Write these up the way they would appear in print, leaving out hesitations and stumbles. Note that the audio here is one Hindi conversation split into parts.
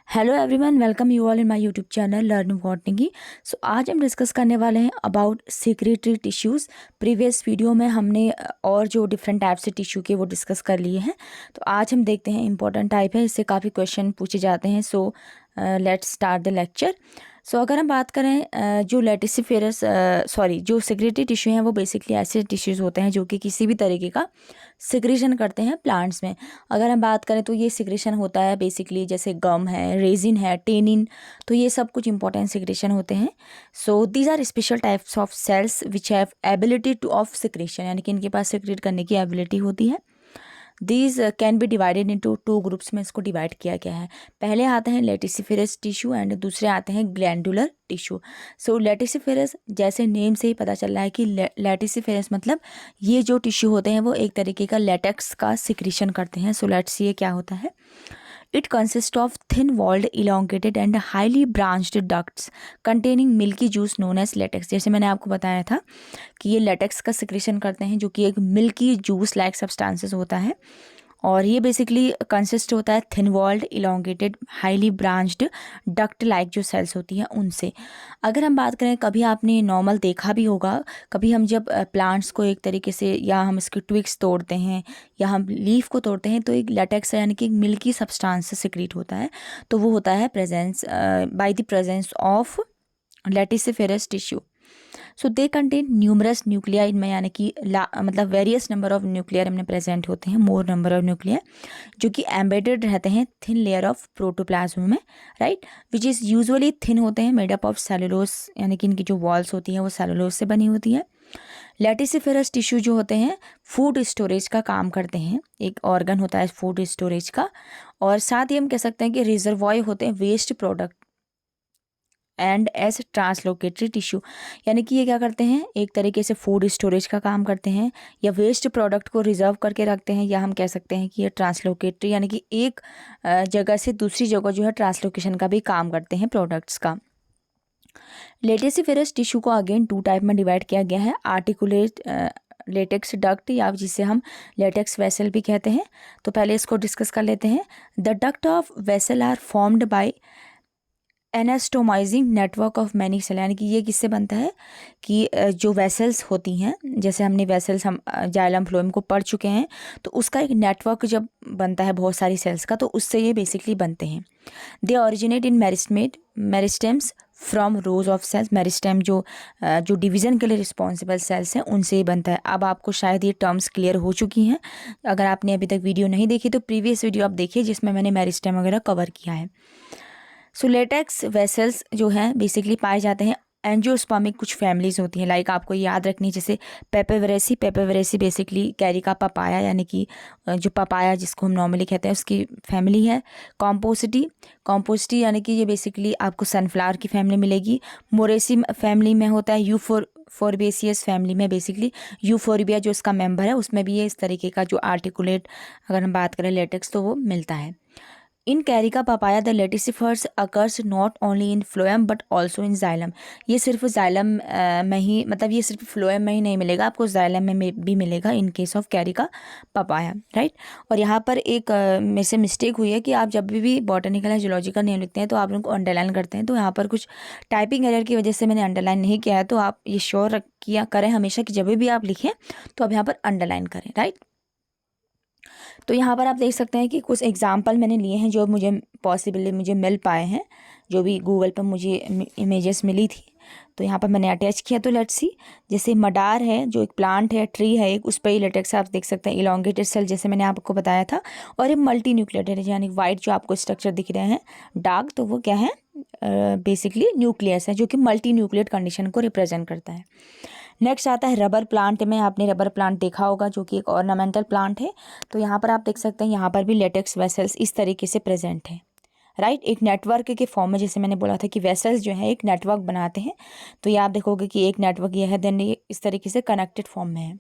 Hello everyone, welcome you all in my YouTube channel learn botany. So आज हम डिस्कस करने वाले हैं about secretory tissues. Previous video में हमने और जो डिफरेंट टाइप से टिश्यू के वो डिस्कस कर लिए हैं। तो आज हम देखते हैं इंपॉर्टेंट टाइप है, इससे काफ़ी क्वेश्चन पूछे जाते हैं। So let's start the lecture. So अगर हम बात करें जो लेटिसिफेरस जो सेक्रेटरी टिश्यू हैं वो बेसिकली ऐसे टिश्यूज़ होते हैं जो कि किसी भी तरीके का सिक्रीशन करते हैं प्लांट्स में। अगर हम बात करें तो ये सिक्रीशन होता है बेसिकली जैसे गम है, रेजिन है, टेनिन, तो ये सब कुछ इंपॉर्टेंट सिक्रीशन होते हैं। So these are special types of cells which have ability to of secretion, यानी कि इनके पास सिक्रीट करने की एबिलिटी होती है। These can be divided into two groups में इसको डिवाइड किया गया है। पहले आते हैं लेटिसिफेरस टिश्यू एंड दूसरे आते हैं ग्लैंडुलर टिश्यू। सो लेटिसिफेरस, जैसे नेम से ही पता चल रहा है कि लेटिसिफेरस मतलब ये जो टिश्यू होते हैं वो एक तरीके का लेटेक्स का सिक्रीशन करते हैं। सो लेट्स सी ये क्या होता है। It consists of thin-walled, elongated and highly branched ducts containing milky juice known as latex। जैसे मैंने आपको बताया था कि ये लेटेक्स का सिक्रेशन करते हैं जो कि एक मिल्की जूस लाइक सब्सटेंसेस होता है, और ये बेसिकली कंसिस्ट होता है thin walled, elongated, highly branched duct like जो सेल्स होती हैं उनसे। अगर हम बात करें, कभी आपने नॉर्मल देखा भी होगा, कभी हम जब प्लांट्स को एक तरीके से या हम इसके ट्विक्स तोड़ते हैं या हम लीफ को तोड़ते हैं तो एक लेटेक्स यानी कि एक मिल्की सब्सटेंस सिक्रीट होता है। तो वो होता है presence by the presence of laticiferous tissue. So they contain numerous nuclei इनमें, यानी कि मतलब वेरियस नंबर ऑफ न्यूक्लियर इनमें प्रेजेंट होते हैं, मोर नंबर ऑफ न्यूक्लियर, जो कि एम्बेडेड रहते हैं थिन लेयर ऑफ प्रोटोप्लाज्म में, right, which is usually thin होते हैं, मेड अप ऑफ सेलुलोज, यानी कि इनकी जो वॉल्स होती हैं वो सेलुलोज से बनी होती है। लेटिसिफेरस टिश्यू जो होते हैं फूड स्टोरेज का काम करते हैं, एक ऑर्गन होता है फूड स्टोरेज का, और साथ ही हम कह सकते हैं कि रिजर्वॉय होते हैं waste product and as translocatory tissue, यानी कि ये क्या करते हैं, एक तरीके से फूड स्टोरेज का काम करते हैं या वेस्ट प्रोडक्ट को रिजर्व करके रखते हैं, या हम कह सकते हैं कि ये ट्रांसलोकेटरी यानी कि एक जगह से दूसरी जगह जो है ट्रांसलोकेशन का भी काम करते हैं प्रोडक्ट्स का। लेटिसिफेरस टिश्यू को अगेन टू टाइप में डिवाइड किया गया है, आर्टिकुलेट लेटेक्स डक्ट या जिसे हम लेटेक्स वेसल भी कहते हैं। तो पहले इसको डिस्कस कर लेते हैं। The duct of vessel are formed by anastomosing network of many cell, यानी कि ये किससे बनता है कि जो वेसल्स होती हैं, जैसे हमने वेसल्स हम जाइलम फ्लोएम को पढ़ चुके हैं, तो उसका एक नेटवर्क जब बनता है बहुत सारी सेल्स का, तो उससे ये बेसिकली बनते हैं। They originate in meristems from rows of cells, meristem जो डिवीज़न के लिए रिस्पॉन्सिबल सेल्स हैं उनसे ही बनता है। अब आपको शायद ये टर्म्स क्लियर हो चुकी हैं। अगर आपने अभी तक वीडियो नहीं देखी तो प्रीवियस वीडियो आप देखिए जिसमें मैंने मेरिस्टेम वगैरह कवर किया है। सो लेटेक्स वेसल्स जो हैं बेसिकली पाए जाते हैं एंजियोस्पर्मिक कुछ फैमिलीज़ होती हैं, लाइक आपको याद रखनी, जैसे पेपेवरेसी बेसिकली कैरी का पपाया, यानी कि जो पपाया जिसको हम नॉर्मली कहते हैं उसकी फैमिली है। कॉम्पोसिटी यानी कि ये बेसिकली आपको सनफ्लावर की फैमिली मिलेगी। मोरेसी फैमिली में होता है। फोरबेसियस फैमिली में बेसिकली यूफोरबिया जो इसका मेंबर है उसमें भी ये इस तरीके का जो आर्टिकुलेट, अगर हम बात करें लेटेक्स, तो वो मिलता है। In Carica papaya the laticifers occurs not only in phloem but also in xylem. ये सिर्फ जाइलम में ही, मतलब ये सिर्फ फ्लोएम में ही नहीं मिलेगा, आपको जाइलम में भी मिलेगा in case of Carica papaya, right. और यहाँ पर एक मेरे से मिस्टेक हुई है कि आप जब भी बॉटनिकल या जूलॉजिकल नेम लिखते हैं तो आप उनको अंडरलाइन करते हैं, तो यहाँ पर कुछ टाइपिंग एरर की वजह से मैंने अंडरलाइन नहीं किया है। तो आप ये श्योर किया करें हमेशा कि जब भी आप लिखें तो आप यहाँ पर अंडरलाइन करें, राइट। तो यहाँ पर आप देख सकते हैं कि कुछ एग्जाम्पल मैंने लिए हैं जो मुझे मिल पाए हैं, जो भी गूगल पर मुझे इमेजेस मिली थी, तो यहाँ पर मैंने अटैच किया। तो लेट्स सी, जैसे मडार है जो एक प्लांट है, ट्री है एक, उस पर ही लेटेक्स आप देख सकते हैं, इलोंगेटेड सेल जैसे मैंने आपको बताया था, और एक मल्टी न्यूक्लिएटेड है, यानी वाइट जो आपको स्ट्रक्चर दिख रहे हैं डार्क, तो वो क्या है, बेसिकली न्यूक्लियस है जो कि मल्टी न्यूक्लिएट कंडीशन को रिप्रेजेंट करता है। नेक्स्ट आता है रबर प्लांट में, आपने रबर प्लांट देखा होगा जो कि एक ऑर्नामेंटल प्लांट है। तो यहाँ पर आप देख सकते हैं, यहाँ पर भी लेटेक्स वेसल्स इस तरीके से प्रेजेंट हैं, राइट, एक नेटवर्क के फॉर्म में। जैसे मैंने बोला था कि वेसल्स जो है एक नेटवर्क बनाते हैं, तो ये आप देखोगे कि एक नेटवर्क ये है, देन ये इस तरीके से कनेक्टेड फॉर्म में है।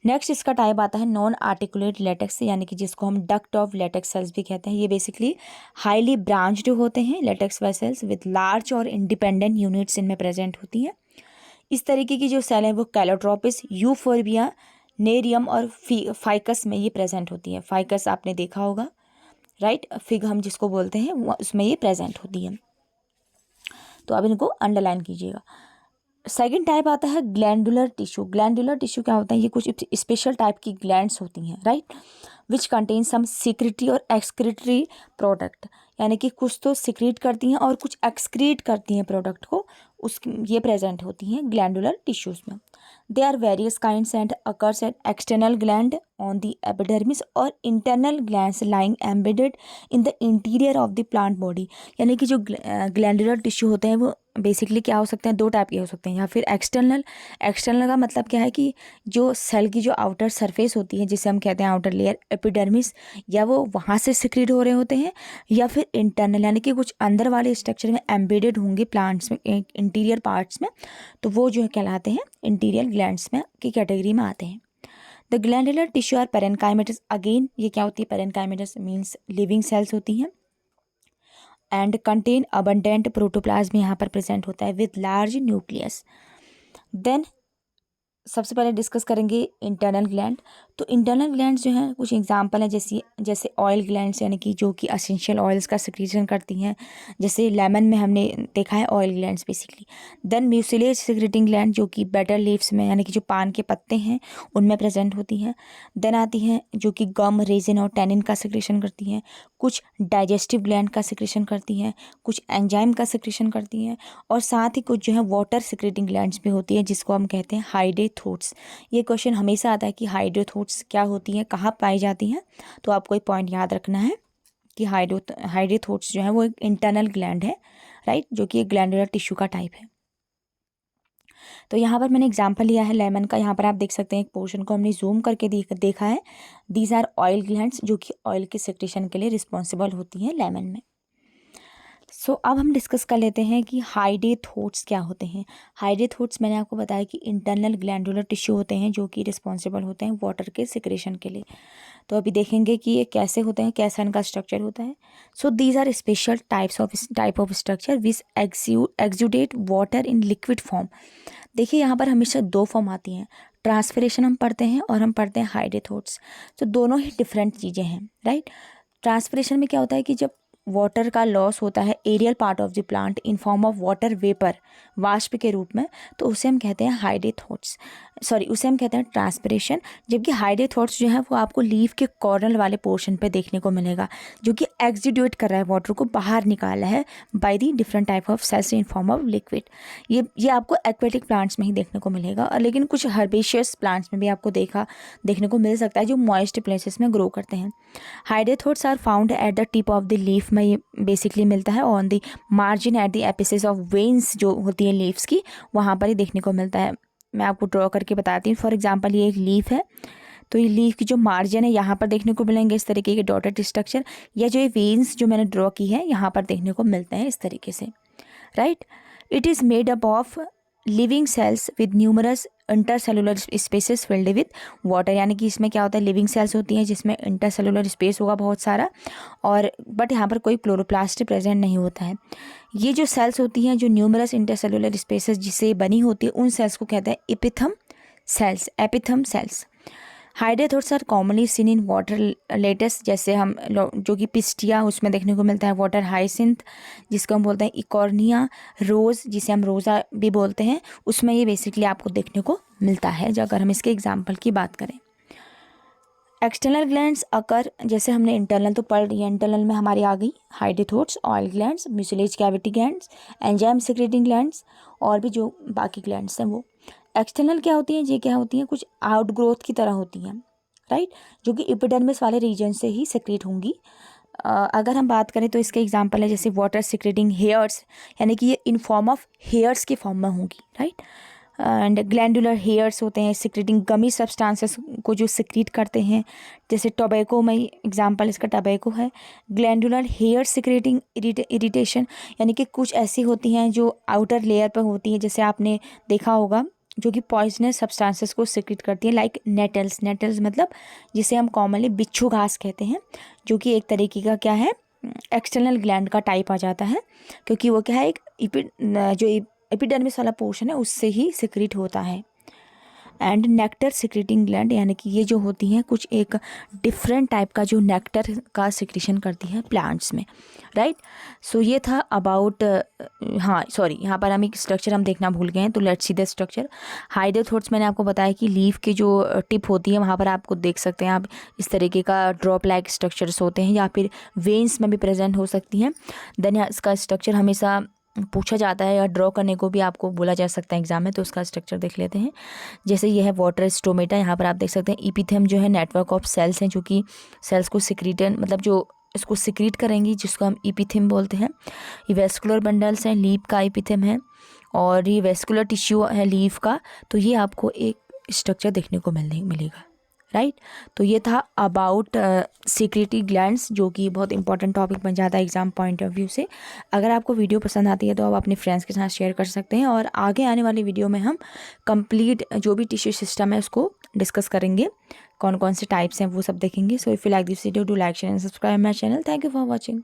नेक्स्ट इसका टाइप आता है नॉन आर्टिकुलेट लेटेक्स, यानी कि जिसको हम डक्ट ऑफ लेटेक्स सेल्स भी कहते हैं। ये बेसिकली हाईली ब्रांच्ड होते हैं लेटेक्स वेसल्स विद लार्ज और इंडिपेंडेंट यूनिट्स इनमें प्रेजेंट होती हैं। इस तरीके की जो सेल है वो कैलोट्रोपिस, यूफोर्बिया, नेरियम और फाइकस में ये प्रेजेंट होती है। फाइकस आपने देखा होगा, राइट, फिग हम जिसको बोलते हैं उसमें ये प्रेजेंट होती है। तो अब इनको अंडरलाइन कीजिएगा। सेकेंड टाइप आता है ग्लैंडुलर टिश्यू। ग्लैंडुलर टिश्यू क्या होता है, ये कुछ स्पेशल टाइप की ग्लैंड्स होती हैं, right, which contain some secretory और एक्सक्रीटरी प्रोडक्ट, यानी कि कुछ तो सिक्रीट करती हैं और कुछ एक्सक्रीट करती हैं प्रोडक्ट को, उस ये प्रेजेंट होती हैं ग्लैंडुलर टिश्यूज में। They are various kinds and occurs at external gland on the epidermis और internal glands lying embedded in the interior of the plant body. यानी कि जो ग्लैंडुलर टिश्यू होते हैं वो बेसिकली क्या हो सकते हैं, दो टाइप के हो सकते हैं, या फिर एक्सटर्नल। एक्सटर्नल का मतलब क्या है कि जो सेल की जो आउटर सरफेस होती है जिसे हम कहते हैं आउटर लेयर एपिडर्मिस, या वो वहाँ से सिक्रीट हो रहे होते हैं, या फिर इंटरनल यानी कि कुछ अंदर वाले स्ट्रक्चर में एम्बेडेड होंगे प्लांट्स में, इंटीरियर पार्ट्स में, तो वो जो है कहलाते हैं इंटीरियर ग्लैंड्स में की कैटेगरी में आते हैं। The glandular tissue are parenchymatous. Again ये क्या होती है, पेरेन्काइमेटस मीन्स लिविंग सेल्स होती हैं, एंड कंटेन अबंडेंट प्रोटोप्लाज्म यहाँ पर प्रेजेंट होता है विद लार्ज न्यूक्लियस। देन सबसे पहले डिस्कस करेंगे इंटरनल ग्लैंड। तो इंटरनल ग्लैंड्स जो हैं कुछ एग्जांपल हैं, जैसे ऑयल ग्लैंड्स यानी कि जो कि असेंशियल ऑयल्स का सिक्रीशन करती हैं, जैसे लेमन में हमने देखा है oil glands basically. Then mucilage secreting gland जो कि बेटर लीव्स में यानी कि जो पान के पत्ते हैं उनमें प्रेजेंट होती हैं। देन आती हैं जो कि गम, रेजिन और टैनिन का सिक्रेशन करती हैं, कुछ डाइजेस्टिव ग्लैंड का सिक्रेशन करती हैं, कुछ एंजाइम का सिक्रेशन करती हैं, और साथ ही कुछ जो है वाटर सिक्रेटिंग ग्लैंड्स भी होती है जिसको हम कहते हैं हाइड्रोथोट्स। ये क्वेश्चन हमेशा आता है कि हाइड्रोथोट्स क्या होती हैं, कहाँ पाई जाती हैं, तो आपको एक पॉइंट याद रखना है कि हाइड्रोथोट्स जो है वो एक इंटरनल ग्लैंड है, राइट, जो कि एक ग्लैंडुलर टिश्यू का टाइप है। तो यहाँ पर मैंने एग्जांपल लिया है लेमन का। यहाँ पर आप देख सकते हैं एक पोर्शन को हमने जूम करके देखा है। दीज आर ऑयल ग्लैंड्स जो कि ऑयल के सेक्रेशन के लिए रिस्पॉन्सिबल होती हैं लेमन में। सो अब हम डिस्कस कर लेते हैं कि हाइड्रोथोट्स क्या होते हैं। हाइड्रोथोट्स मैंने आपको बताया कि इंटरनल ग्लैंडुलर टिश्यू होते हैं जो कि रिस्पॉन्सिबल होते हैं वाटर के सिक्रेशन के लिए। तो अभी देखेंगे कि ये कैसे होते हैं, कैसा इनका स्ट्रक्चर होता है। So these are special type of structure which exudate water in liquid form. देखिए यहाँ पर हमेशा दो फॉर्म आती हैं, ट्रांसपिरेशन हम पढ़ते हैं और हम पढ़ते हैं हाइड्रोथोट्स। तो दोनों ही डिफरेंट चीज़ें हैं, राइट। ट्रांसपिरेशन में क्या होता है कि जब वाटर का लॉस होता है aerial part of the plant in form of water vapour, वाष्प के रूप में, तो उसे हम कहते हैं हाइड्रोथोट्स, उसे हम कहते हैं ट्रांसपिरेशन। जबकि हाइड्रोथोट्स जो है वो आपको लीफ के कॉर्नर वाले पोर्शन पे देखने को मिलेगा जो कि एक्सुडेट कर रहा है, वाटर को बाहर निकाला है by the different type of cells in form of liquid. ये आपको एक्वेटिक प्लांट्स में ही देखने को मिलेगा, और लेकिन कुछ हर्बेशियस प्लांट्स में भी आपको देखने को मिल सकता है जो मॉइस्ट प्लेसेस में ग्रो करते हैं। Hydathodes are found at the tip of the leaf में ये बेसिकली मिलता है, on the margin at the apices of veins जो होती है लीव्स की, वहाँ पर ही देखने को मिलता है। मैं आपको ड्रॉ करके बताती हूँ। फॉर एग्जांपल ये एक लीफ है, तो ये लीफ की जो मार्जिन है यहाँ पर देखने को मिलेंगे इस तरीके के डॉटेड स्ट्रक्चर, या जो ये वेन्स जो मैंने ड्रॉ की है यहाँ पर देखने को मिलते हैं इस तरीके से, right. It is made up of living cells with numerous intercellular spaces filled with water. यानी कि इसमें क्या होता है, लिविंग सेल्स होती हैं जिसमें इंटरसेलुलर स्पेस होगा बहुत सारा, और बट यहाँ पर कोई क्लोरोप्लास्ट प्रेजेंट नहीं होता है। ये जो सेल्स होती हैं जो न्यूमरस इंटरसेलुलर स्पेसेस जिससे बनी होती है, उन सेल्स को कहते हैं epithem cells. Hydathodes are commonly seen in water lettuce, जैसे हम जो कि पिस्टिया उसमें देखने को मिलता है, वाटर हाइसिंथ जिसको हम बोलते हैं इकॉर्निया, रोज़ जिसे हम रोज़ा भी बोलते हैं, उसमें ये बेसिकली आपको देखने को मिलता है जो अगर हम इसके एग्जाम्पल की बात करें। एक्सटर्नल ग्लैंड्स अकर, जैसे हमने इंटरनल तो पढ़ रही है, इंटरनल में हमारी आ गई hydathodes, oil glands, mucilage cavity glands, enzyme secreting glands, और भी जो बाकी ग्लैंड्स हैं वो। एक्सटर्नल क्या होती हैं, ये क्या होती हैं, कुछ आउटग्रोथ की तरह होती हैं, राइट, जो कि एपिडर्मिस वाले रीजन से ही सिक्रेट होंगी। अगर हम बात करें तो इसके एग्जांपल है जैसे वाटर सिक्रेटिंग हेयर्स, यानी कि ये इन फॉर्म ऑफ हेयर्स के फॉर्म में होंगी, राइट। एंड ग्लैंडुलर हेयर्स होते हैं सिक्रेटिंग गमी सब्सटेंसेस को जो सिक्रीट करते हैं, जैसे टोबैको में एग्जांपल इसका टोबैको है। ग्लैंडुलर हेयर सिक्रेटिंग इरिटेशन, यानी कि कुछ ऐसी होती हैं जो आउटर लेयर पर होती हैं, जैसे आपने देखा होगा जो कि पॉइजनस सब्सटेंसेस को सिक्रेट करती है, लाइक नेटल्स मतलब जिसे हम कॉमनली बिच्छू घास कहते हैं, जो कि एक तरीके का क्या है, एक्सटर्नल ग्लैंड का टाइप आ जाता है, क्योंकि वो क्या है एक जो एपिडर्मिस वाला पोर्शन है उससे ही सिक्रेट होता है। एंड नेक्टर सिक्रेटिंग ग्लैंड, यानी कि ये जो होती हैं कुछ एक डिफरेंट टाइप का जो नेक्टर का सिक्रेशन करती है प्लांट्स में, राइट। सो ये था अबाउट, हाँ सॉरी, यहाँ पर हम एक स्ट्रक्चर हम देखना भूल गए हैं, तो लेट्स सी द स्ट्रक्चर। हाइड्रोथोट्स मैंने आपको बताया कि लीफ की जो टिप होती है वहाँ पर आपको देख सकते हैं आप इस तरीके का ड्रॉप लाइक स्ट्रक्चर्स होते हैं, या फिर वेन्स में भी प्रेजेंट हो सकती हैं। देन इसका स्ट्रक्चर हमेशा पूछा जाता है या ड्रॉ करने को भी आपको बोला जा सकता है एग्जाम में, तो उसका स्ट्रक्चर देख लेते हैं। जैसे ये है वाटर स्टोमेटा, यहाँ पर आप देख सकते हैं इपिथेम जो है नेटवर्क ऑफ सेल्स हैं जो कि सेल्स को सिक्रीटन मतलब जो इसको सिक्रीट करेंगी, जिसको हम इपिथेम बोलते हैं। ये वेस्कुलर बंडल्स हैं, लीफ का इपिथेम है, और ये वेस्कुलर टिश्यू है लीफ का। तो ये आपको एक स्ट्रक्चर देखने को मिलेगा, राइट। तो ये था अबाउट सिक्रेटरी ग्लैंड्स, जो कि बहुत इंपॉर्टेंट टॉपिक बन जाता है एग्जाम पॉइंट ऑफ व्यू से। अगर आपको वीडियो पसंद आती है तो आप अपने फ्रेंड्स के साथ शेयर कर सकते हैं, और आगे आने वाली वीडियो में हम कंप्लीट जो भी टिश्यू सिस्टम है उसको डिस्कस करेंगे, कौन कौन से टाइप्स हैं वो सब देखेंगे। So if you like this video, do like share and subscribe my channel. Thank you for watching.